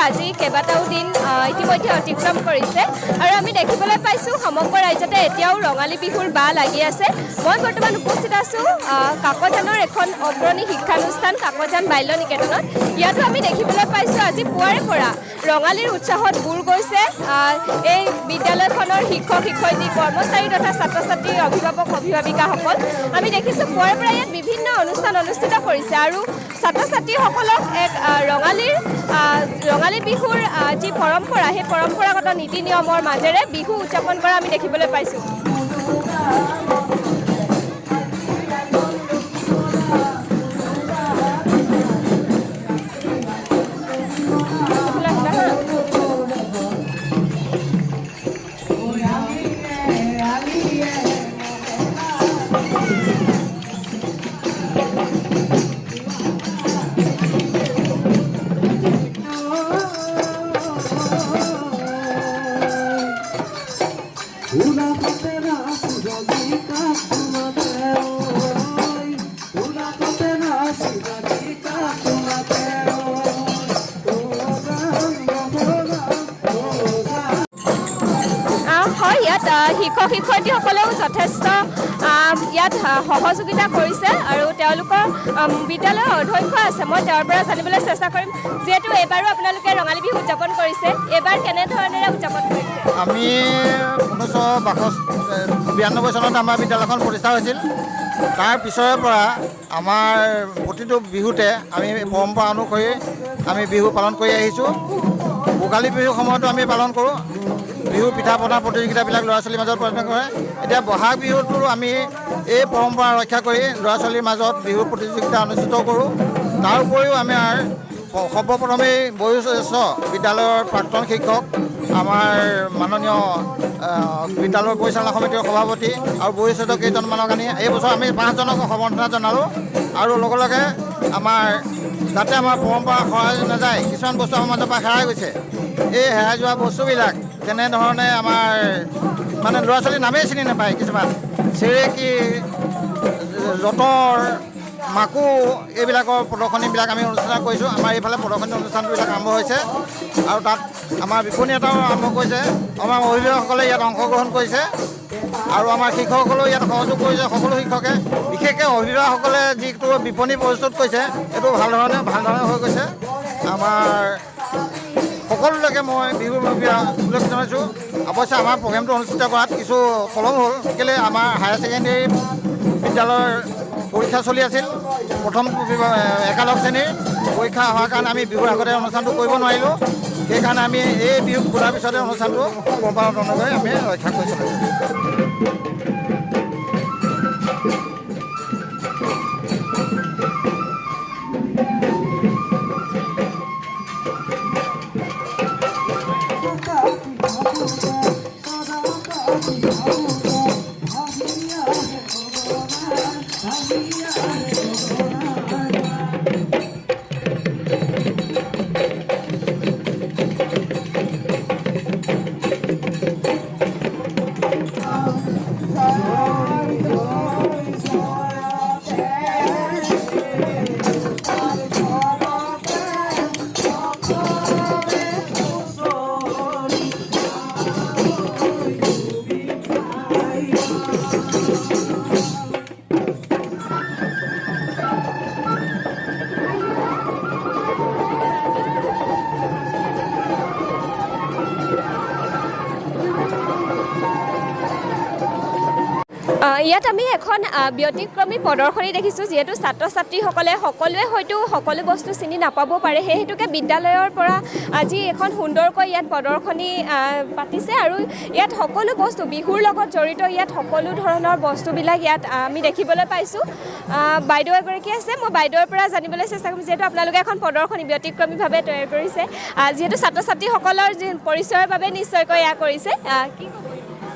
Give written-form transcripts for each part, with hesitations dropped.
আজি কেইবাটাও দিন ইতিমধ্যে অতিক্ৰম কৰিছে আৰু আমি দেখিবলৈ পাইছোঁ সমগ্ৰ ৰাজ্যতে এতিয়াও ৰঙালী বিহুৰ বাহ লাগি আছে। মই বৰ্তমান উপস্থিত আছোঁ কাকজানৰ এখন অগ্ৰণী শিক্ষানুষ্ঠান কাকজান বাল্য নিকেতনত। ইয়াতো আমি দেখিবলৈ পাইছোঁ আজি পুৱাৰে পৰা ৰঙালীৰ উৎসাহত বুৰ গৈছে এই বিদ্যালয়খনৰ শিক্ষক শিক্ষয়িত্ৰী কৰ্মচাৰী তথা ছাত্ৰ ছাত্ৰী অভিভাৱক অভিভাৱিকাসকল। আমি দেখিছোঁ পুৱাৰে পৰা ইয়াত বিভিন্ন অনুষ্ঠান অনুষ্ঠিত কৰিছে আৰু ছাত্ৰ ছাত্ৰীসকলক এক ৰঙালী বিহুৰ যি পৰম্পৰা সেই পৰম্পৰাগত নীতি নিয়মৰ মাজেৰে বিহু উদযাপন কৰা আমি দেখিবলৈ পাইছোঁ। শিক্ষক শিক্ষয়িত্ৰীসকলেও যথেষ্ট ইয়াত সহযোগিতা কৰিছে আৰু তেওঁলোকৰ বিদ্যালয়ৰ অধ্যক্ষ আছে, মই তেওঁৰ পৰা জানিবলৈ চেষ্টা কৰিম। যিহেতু এইবাৰো আপোনালোকে ৰঙালী বিহু উদযাপন কৰিছে, এইবাৰ কেনেধৰণেৰে উদযাপন কৰিছে? আমি 1992 চনত আমাৰ বিদ্যালয়খন প্ৰতিষ্ঠা হৈছিল। তাৰ পিছৰে পৰা আমাৰ প্ৰতিটো বিহুতে আমি পৰম্পৰা অনুসৰি আমি বিহু পালন কৰি আহিছোঁ। ভোগালী বিহুৰ সময়তো আমি পালন কৰোঁ। বিহু পিঠা পনা প্ৰতিযোগিতাবিলাক ল'ৰা ছোৱালীৰ মাজত পালন কৰে। এতিয়া বহাগ বিহুতো আমি এই পৰম্পৰা ৰক্ষা কৰি ল'ৰা ছোৱালীৰ মাজত বিহু প্ৰতিযোগিতা অনুষ্ঠিত কৰোঁ। তাৰ উপৰিও আমাৰ সৰ্বপ্ৰথমেই বয়োজ্যেষ্ঠ বিদ্যালয়ৰ প্ৰাক্তন শিক্ষক, আমাৰ মাননীয় বিদ্যালয়ৰ পৰিচালনা সমিতিৰ সভাপতি আৰু বয়োজ্যেষ্ঠ কেইজনমানক আনি এই বছৰ আমি 5জনক সম্বৰ্ধনা জনালোঁ। আৰু লগে লগে আমাৰ যাতে আমাৰ পৰম্পৰা হেৰাই নাযায়, কিছুমান বস্তু আমাৰ মাজৰ পৰা হেৰাই গৈছে। এই হেৰাই যোৱা বস্তুবিলাক যেনেধৰণে আমাৰ মানে ল'ৰা ছোৱালীৰ নামেই চিনি নাপায়, কিছুমান চেৰেকী, যঁতৰ, মাকু এইবিলাকৰ প্ৰদৰ্শনীবিলাক আমি অনুষ্ঠান কৰিছোঁ। আমাৰ এইফালে প্ৰদৰ্শনী অনুষ্ঠানবিলাক আৰম্ভ হৈছে আৰু তাত আমাৰ বিপণী এটাও আৰম্ভ কৰিছে। আমাৰ অভিভাৱকসকলে ইয়াত অংশগ্ৰহণ কৰিছে আৰু আমাৰ শিক্ষকসকলেও ইয়াত সহযোগ কৰিছে। সকলো শিক্ষকে, বিশেষকৈ অভিভাৱকসকলে যিটো বিপণী প্ৰস্তুত কৰিছে এইটো ভাল ধৰণে হৈ গৈছে। আমাৰ সকলোলৈকে মই বিহুৰ উল্লেখ জনাইছোঁ। অৱশ্যে আমাৰ প্ৰগ্ৰেমটো অনুষ্ঠিত কৰাত কিছু পলম হ'ল, কেলৈ আমাৰ হায়াৰ ছেকেণ্ডেৰী বিদ্যালয়ৰ পৰীক্ষা চলি আছিল। প্ৰথম একাদশ শ্ৰেণীৰ পৰীক্ষা হোৱাৰ কাৰণে আমি বিহুৰ আগতে অনুষ্ঠানটো কৰিব নোৱাৰিলোঁ। সেইকাৰণে আমি এই বিহু খোলাৰ পিছতে অনুষ্ঠানটো পৰম্পৰাগত অনুযায়ী আমি ৰক্ষা কৰি চলিছোঁ। ইয়াত আমি এখন ব্যতিক্ৰমী প্ৰদৰ্শনী দেখিছোঁ। যিহেতু ছাত্ৰ ছাত্ৰীসকলে সকলোৱে হয়তো সকলো বস্তু চিনি নাপাব পাৰে, সেই হেতুকে বিদ্যালয়ৰ পৰা আজি এখন সুন্দৰকৈ ইয়াত প্ৰদৰ্শনী পাতিছে আৰু ইয়াত সকলো বস্তু বিহুৰ লগত জড়িত ইয়াত সকলো ধৰণৰ বস্তুবিলাক ইয়াত আমি দেখিবলৈ পাইছোঁ। বাইদেউ এগৰাকী আছে, মই বাইদেউৰ পৰা জানিবলৈ চেষ্টা কৰিম। যিহেতু আপোনালোকে এখন প্ৰদৰ্শনী ব্যতিক্ৰমীভাৱে তৈয়াৰ কৰিছে, যিহেতু ছাত্ৰ ছাত্ৰীসকলৰ পৰিচয়ৰ বাবে নিশ্চয়কৈ এয়া কৰিছে, কি ক'ব?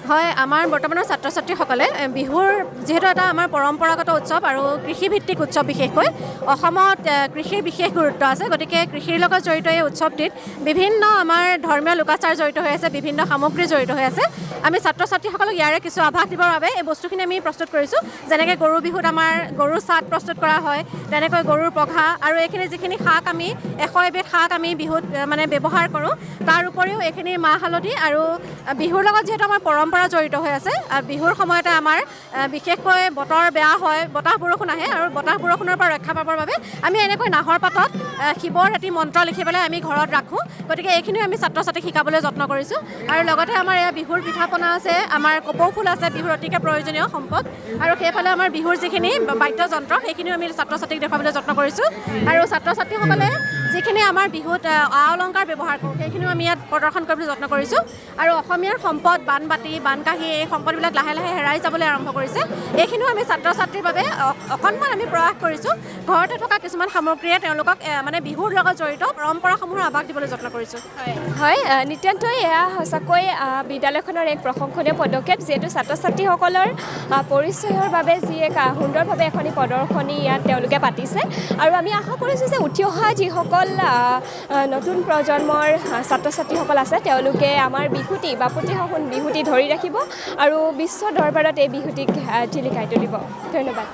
হয়, আমাৰ বৰ্তমানৰ ছাত্ৰ ছাত্ৰীসকলে বিহুৰ যিহেতু এটা আমাৰ পৰম্পৰাগত উৎসৱ আৰু কৃষিভিত্তিক উৎসৱ, বিশেষকৈ অসমত কৃষিৰ বিশেষ গুৰুত্ব আছে। গতিকে কৃষিৰ লগত জড়িত এই উৎসৱটিত বিভিন্ন আমাৰ ধৰ্মীয় লোকাচাৰ জড়িত হৈ আছে, বিভিন্ন সামগ্ৰী জড়িত হৈ আছে। আমি ছাত্ৰ ছাত্ৰীসকলক ইয়াৰে কিছু আভাস দিবৰ বাবে এই বস্তুখিনি আমি প্ৰস্তুত কৰিছোঁ। যেনেকৈ গৰু বিহুত আমাৰ গৰুৰ চাট প্ৰস্তুত কৰা হয়, তেনেকৈ গৰুৰ পঘা আৰু এইখিনি যিখিনি শাক আমি 100 এবিধ শাক আমি বিহুত মানে ব্যৱহাৰ কৰোঁ। তাৰ উপৰিও এইখিনি মাহ হালধি আৰু বিহুৰ লগত যিহেতু আমাৰ পৰম্পৰা জড়িত হৈ আছে, বিহুৰ সময়তে আমাৰ বিশেষকৈ বতৰ বেয়া হয়, বতাহ বৰষুণ আহে আৰু বতাহ বৰষুণৰ পৰা ৰক্ষা পাবৰ বাবে আমি এনেকৈ নাহৰ পাতত শিৱৰ এটি মন্ত্ৰ লিখি পেলাই আমি ঘৰত ৰাখোঁ। গতিকে এইখিনিও আমি ছাত্ৰ ছাত্ৰীক শিকাবলৈ যত্ন কৰিছোঁ। আৰু লগতে আমাৰ এয়া বিহুৰ পিঠা পনা আছে, আমাৰ কপৌ ফুল আছে, বিহুৰ অতিকে প্ৰয়োজনীয় সম্পদ। আৰু সেইফালে আমাৰ বিহুৰ যিখিনি বাদ্যযন্ত্ৰ সেইখিনিও আমি ছাত্ৰ ছাত্ৰীক দেখুৱাবলৈ যত্ন কৰিছোঁ। আৰু ছাত্ৰ ছাত্ৰীসকলে যিখিনি আমাৰ বিহুত আ অলংকাৰ ব্যৱহাৰ কৰোঁ সেইখিনিও আমি ইয়াত প্ৰদৰ্শন কৰিবলৈ যত্ন কৰিছোঁ। আৰু অসমীয়াৰ সম্পদ বানবাতি, বানকাঁহী, এই সম্পদবিলাক লাহে লাহে হেৰাই যাবলৈ আৰম্ভ কৰিছে। এইখিনিও আমি ছাত্ৰ ছাত্ৰীৰ বাবে অকণমান আমি প্ৰয়াস কৰিছোঁ। ঘৰতে থকা কিছুমান সামগ্ৰীয়ে তেওঁলোকক মানে বিহুৰ লগত জড়িত পৰম্পৰাসমূহৰ আভাস দিবলৈ যত্ন কৰিছোঁ। হয়, নিতান্তই এয়া সঁচাকৈ বিদ্যালয়খনৰ এক প্ৰশংসনীয় পদক্ষেপ, যিহেতু ছাত্ৰ ছাত্ৰীসকলৰ পৰিচয়ৰ বাবে যি এক সুন্দৰভাৱে এখনি প্ৰদৰ্শনী ইয়াত তেওঁলোকে পাতিছে। আৰু আমি আশা কৰিছোঁ যে উঠি অহা যিসকল নতুন প্ৰজন্মৰ ছাত্ৰ ছাত্ৰীসকল আছে তেওঁলোকে আমাৰ বিহুটি বাপতিসাহোন বিহুটি ধৰি ৰাখিব আৰু বিশ্ব দৰবাৰত এই বিহুটিক জিলিকাই তুলিব। ধন্যবাদ।